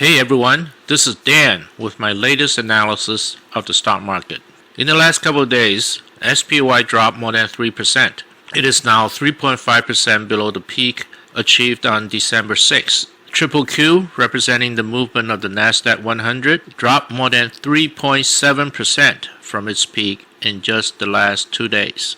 Hey everyone, this is Dan with my latest analysis of the stock market. In the last couple of days, SPY dropped more than 3%. It is now 3.5% below the peak achieved on December 6th. Triple Q, representing the movement of the Nasdaq 100, dropped more than 3.7% from its peak in just the last 2 days.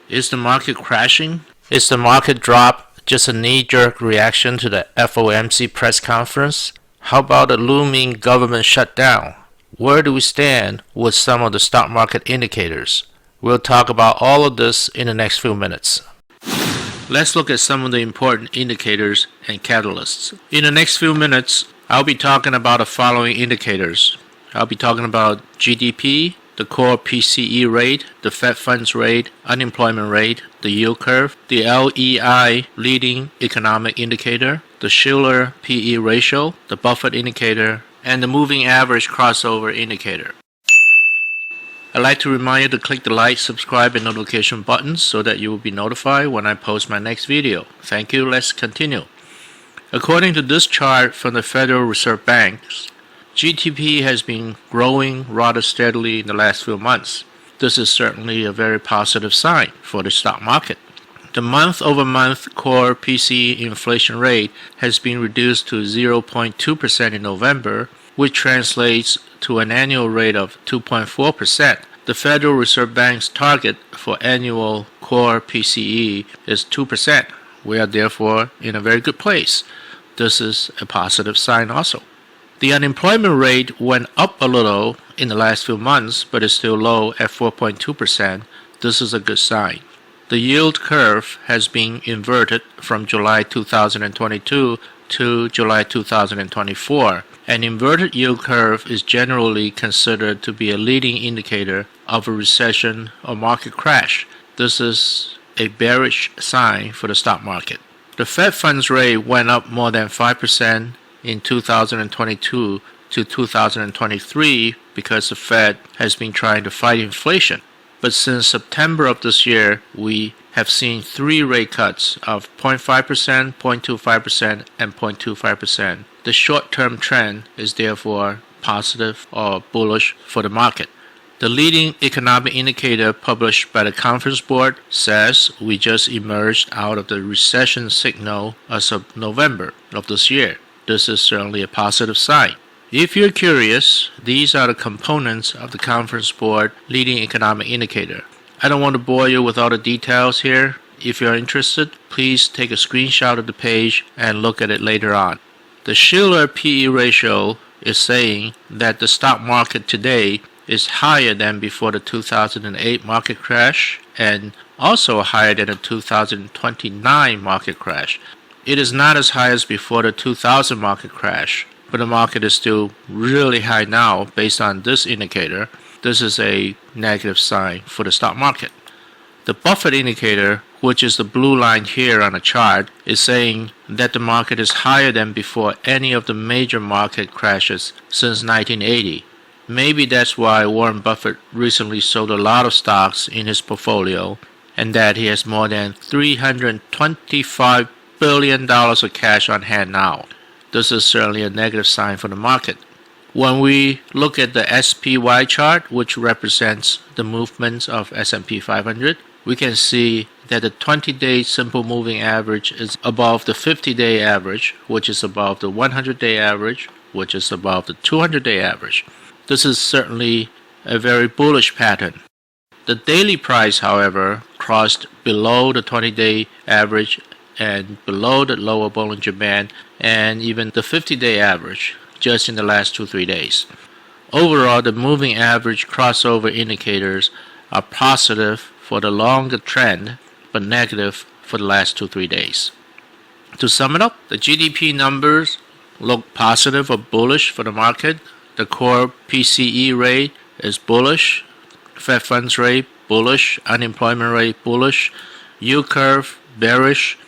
Is the market crashing? Is the market drop just a knee-jerk reaction to the FOMC press conference? How about the looming government shutdown? Where do we stand with some of the stock market indicators? We'll talk about all of this in the next few minutes. Let's look at some of the important indicators and catalysts. In the next few minutes, I'll be talking about the following indicators. I'll be talking about GDP, the core PCE rate, the Fed funds rate, unemployment rate, the yield curve, the LEI Leading Economic Indicator, the Shiller PE Ratio, the Buffett Indicator, and the Moving Average Crossover Indicator. I'd like to remind you to click the like, subscribe, and notification buttons so that you will be notified when I post my next video. Thank you. Let's continue. According to this chart from the Federal Reserve Banks, GDP has been growing rather steadily in the last few months. This is certainly a very positive sign for the stock market. The month-over-month core PCE inflation rate has been reduced to 0.2% in November, which translates to an annual rate of 2.4%. The Federal Reserve Bank's target for annual core PCE is 2%. We are therefore in a very good place. This is a positive sign also. The unemployment rate went up a little in the last few months, but is still low at 4.2%. This is a good sign. The yield curve has been inverted from July 2022 to July 2024. An inverted yield curve is generally considered to be a leading indicator of a recession or market crash. This is a bearish sign for the stock market. The Fed funds rate went up more than 5% in 2022 to 2023 because the Fed has been trying to fight inflation. But since September of this year, we have seen 3 rate cuts of 0.5%, 0.25%, and 0.25%. The short-term trend is therefore positive or bullish for the market. The leading economic indicator published by the Conference Board says we just emerged out of the recession signal as of November of this year. This is certainly a positive sign. If you're curious, these are the components of the Conference Board Leading Economic Indicator. I don't want to bore you with all the details here. If you're interested, please take a screenshot of the page and look at it later on. The Shiller PE Ratio is saying that the stock market today is higher than before the 2008 market crash and also higher than the 2029 market crash. It is not as high as before the 2000 market crash, but the market is still really high now based on this indicator. This is a negative sign for the stock market. The Buffett Indicator, which is the blue line here on the chart, is saying that the market is higher than before any of the major market crashes since 1980. Maybe that's why Warren Buffett recently sold a lot of stocks in his portfolio and that he has more than $325 billion of cash on hand now. This is certainly a negative sign for the market. When we look at the SPY chart, which represents the movements of S&P 500, we can see that the 20-day simple moving average is above the 50-day average, which is above the 100-day average, which is above the 200-day average. This is certainly a very bullish pattern. The daily price, however, crossed below the 20-day average and below the lower Bollinger Band and even the 50-day average just in the last 2-3 days. Overall, the moving average crossover indicators are positive for the longer trend but negative for the last 2-3 days. To sum it up, the GDP numbers look positive or bullish for the market. The core PCE rate is bullish, Fed funds rate bullish, unemployment rate bullish, yield curve bearish,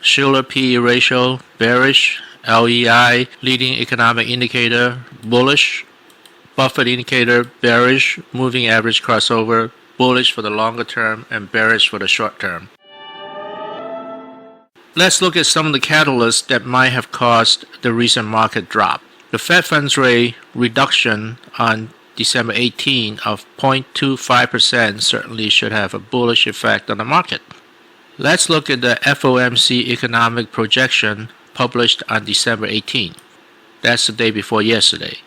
Shiller PE Ratio bearish, LEI Leading Economic Indicator bullish, Buffett Indicator bearish, Moving Average Crossover bullish for the longer term and bearish for the short term. Let's look at some of the catalysts that might have caused the recent market drop. The Fed funds rate reduction on December 18 of 0.25% certainly should have a bullish effect on the market. Let's look at the FOMC economic projection published on December 18. That's the day before yesterday.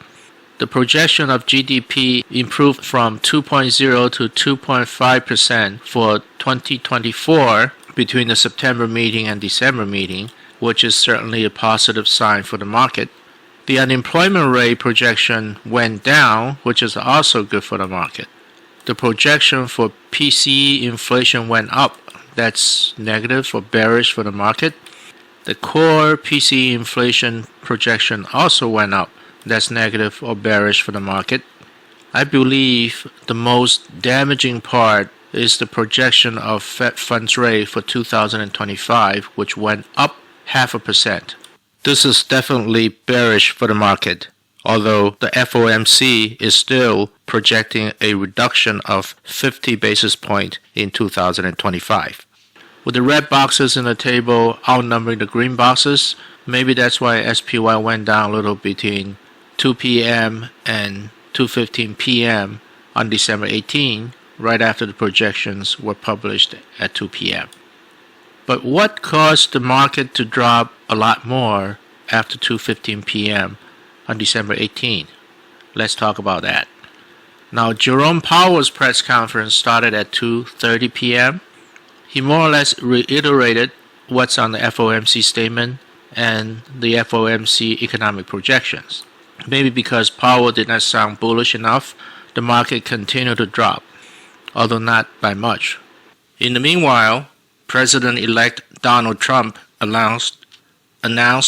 The projection of GDP improved from 2.0 to 2.5% for 2024 between the September meeting and December meeting, which is certainly a positive sign for the market. The unemployment rate projection went down, which is also good for the market. The projection for PCE inflation went up. That's negative or bearish for the market. The core PCE inflation projection also went up. That's negative or bearish for the market. I believe the most damaging part is the projection of Fed funds rate for 2025, which went up 0.5%. This is definitely bearish for the market, although the FOMC is still projecting a reduction of 50 basis points in 2025. With the red boxes in the table outnumbering the green boxes, maybe that's why SPY went down a little between 2 p.m. and 2:15 p.m. on December 18, right after the projections were published at 2 p.m. But what caused the market to drop a lot more after 2:15 p.m. on December 18? Let's talk about that. Now, Jerome Powell's press conference started at 2:30 p.m. He more or less reiterated what's on the FOMC statement and the FOMC economic projections. Maybe because Powell did not sound bullish enough, the market continued to drop, although not by much. In the meanwhile, President-elect Donald Trump announced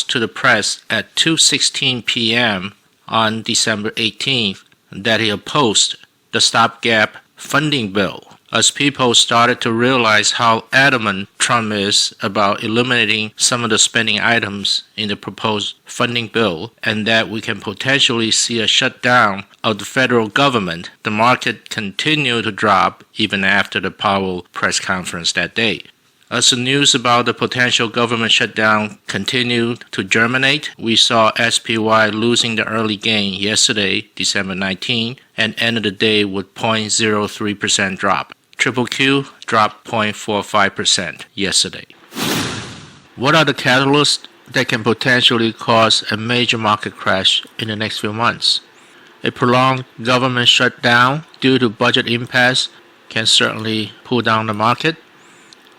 to the press at 2:16 p.m. on December 18th that he opposed the stopgap funding bill, as people started to realize how adamant Trump is about eliminating some of the spending items in the proposed funding bill, and that we can potentially see a shutdown of the federal government. The market continued to drop even after the Powell press conference that day. As the news about the potential government shutdown continued to germinate, we saw SPY losing the early gain yesterday, December 19, and ended the day with 0.03% drop. QQQ dropped 0.45% yesterday. What are the catalysts that can potentially cause a major market crash in the next few months? A prolonged government shutdown due to budget impasse can certainly pull down the market.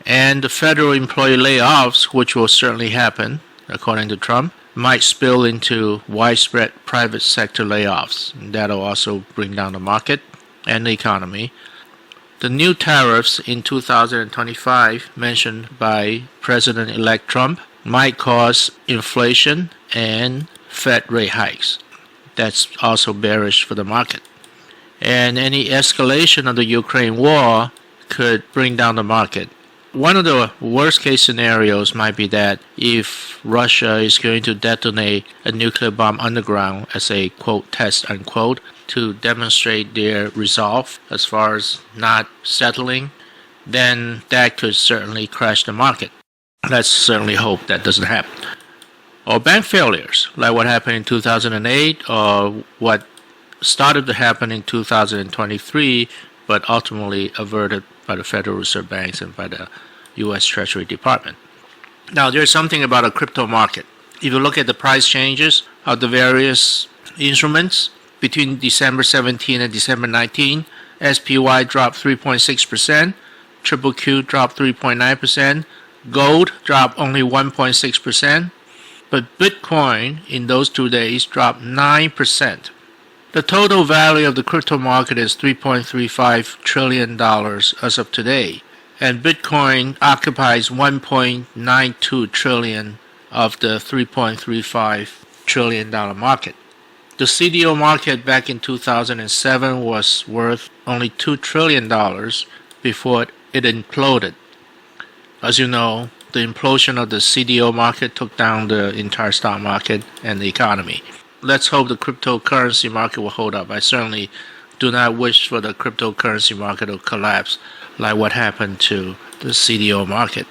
And the federal employee layoffs, which will certainly happen, according to Trump, might spill into widespread private sector layoffs. That'll also bring down the market and the economy. The new tariffs in 2025 mentioned by President-elect Trump might cause inflation and Fed rate hikes. That's also bearish for the market. And any escalation of the Ukraine war could bring down the market. One of the worst case scenarios might be that if Russia is going to detonate a nuclear bomb underground as a quote test unquote to demonstrate their resolve as far as not settling, then that could certainly crash the market. Let's certainly hope that doesn't happen. Or bank failures, like what happened in 2008 or what started to happen in 2023 but ultimately averted by the Federal Reserve Banks and by the U.S. Treasury Department. Now, there's something about a crypto market. If you look at the price changes of the various instruments between December 17 and December 19, SPY dropped 3.6%, QQQ dropped 3.9%, gold dropped only 1.6%, but Bitcoin in those 2 days dropped 9%. The total value of the crypto market is $3.35 trillion as of today, and Bitcoin occupies $1.92 trillion of the $3.35 trillion market. The CDO market back in 2007 was worth only $2 trillion before it imploded. As you know, the implosion of the CDO market took down the entire stock market and the economy. Let's hope the cryptocurrency market will hold up. I certainly do not wish for the cryptocurrency market to collapse like what happened to the CDO market.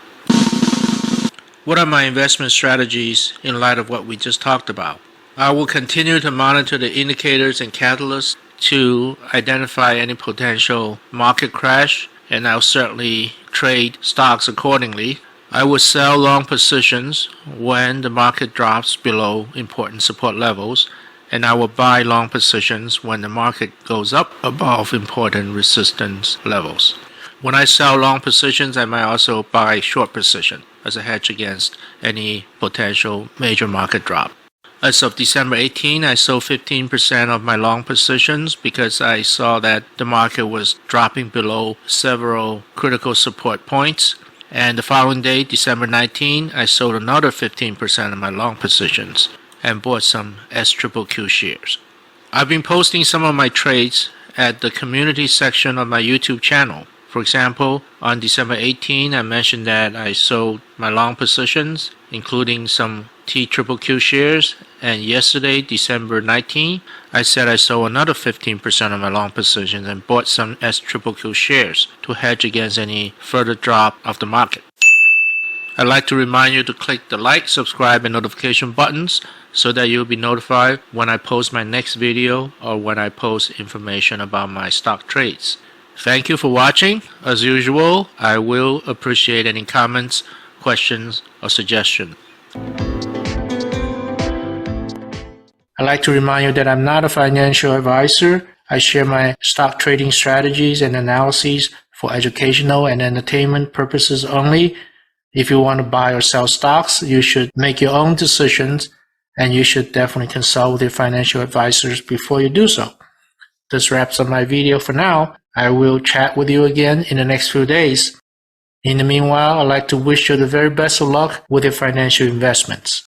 What are my investment strategies in light of what we just talked about? I will continue to monitor the indicators and catalysts to identify any potential market crash, and I'll certainly trade stocks accordingly. I will sell long positions when the market drops below important support levels, and I will buy long positions when the market goes up above important resistance levels. When I sell long positions, I might also buy short position as a hedge against any potential major market drop. As of December 18, I sold 15% of my long positions because I saw that the market was dropping below several critical support points. And the following day, December 19, I sold another 15% of my long positions and bought some SQQQ shares. I've been posting some of my trades at the community section of my YouTube channel. For example, on December 18, I mentioned that I sold my long positions, including some TQQQ shares, and yesterday, December 19, I said I sold another 15% of my long positions and bought some SQQQ shares to hedge against any further drop of the market. I'd like to remind you to click the like, subscribe, and notification buttons so that you'll be notified when I post my next video or when I post information about my stock trades. Thank you for watching. As usual, I will appreciate any comments, questions, or suggestions. I'd like to remind you that I'm not a financial advisor. I share my stock trading strategies and analyses for educational and entertainment purposes only. If you want to buy or sell stocks, you should make your own decisions, and you should definitely consult with your financial advisors before you do so. This wraps up my video for now. I will chat with you again in the next few days. In the meanwhile, I'd like to wish you the very best of luck with your financial investments.